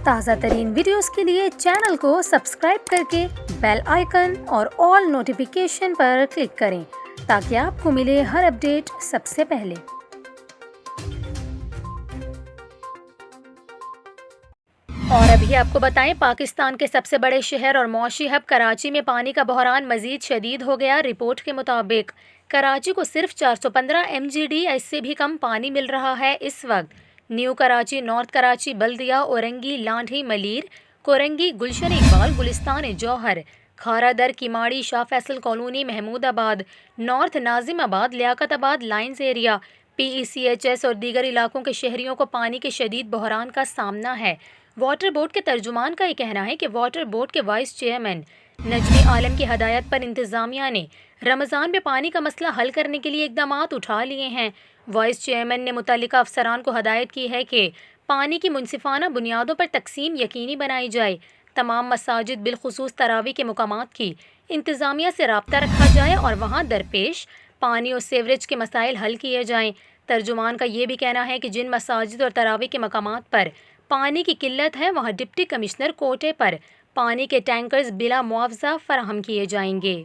تازہ ترین ویڈیوز کے لیے چینل کو سبسکرائب کر کے بیل آئیکن اور آل نوٹیفیکیشن پر کلک کریں تاکہ آپ کو ملے ہر اپڈیٹ سب سے پہلے۔ اور ابھی آپ کو بتائیں، پاکستان کے سب سے بڑے شہر اور معاشی ہب کراچی میں پانی کا بحران مزید شدید ہو گیا۔ رپورٹ کے مطابق کراچی کو صرف 415 MGD سے بھی کم پانی مل رہا ہے اس وقت۔ نیو کراچی، نارتھ کراچی، بلدیہ، اورنگی، لانڈھی، ملیر، کورنگی، گلشن اقبال، گلستان جوہر، کھارا در، کیماڑی، شاہ فیصل کالونی، محمود آباد، نارتھ ناظم آباد، لیاقت آباد، لائنز ایریا، PECHS اور دیگر علاقوں کے شہریوں کو پانی کے شدید بحران کا سامنا ہے۔ واٹر بورڈ کے ترجمان کا یہ کہنا ہے کہ واٹر بورڈ کے وائس چیئرمین نجمی عالم کی ہدایت پر انتظامیہ نے رمضان میں پانی کا مسئلہ حل کرنے کے لیے اقدامات اٹھا لیے ہیں۔ وائس چیئرمین نے متعلقہ افسران کو ہدایت کی ہے کہ پانی کی منصفانہ بنیادوں پر تقسیم یقینی بنائی جائے، تمام مساجد بالخصوص تراویح کے مقامات کی انتظامیہ سے رابطہ رکھا جائے اور وہاں درپیش پانی اور سیوریج کے مسائل حل کیے جائیں۔ ترجمان کا یہ بھی کہنا ہے کہ جن مساجد اور تراویح کے مقامات پر پانی کی قلت ہے وہاں ڈپٹی کمشنر کوٹے پر پانی کے ٹینکرز بلا معاوضہ فراہم کیے جائیں گے۔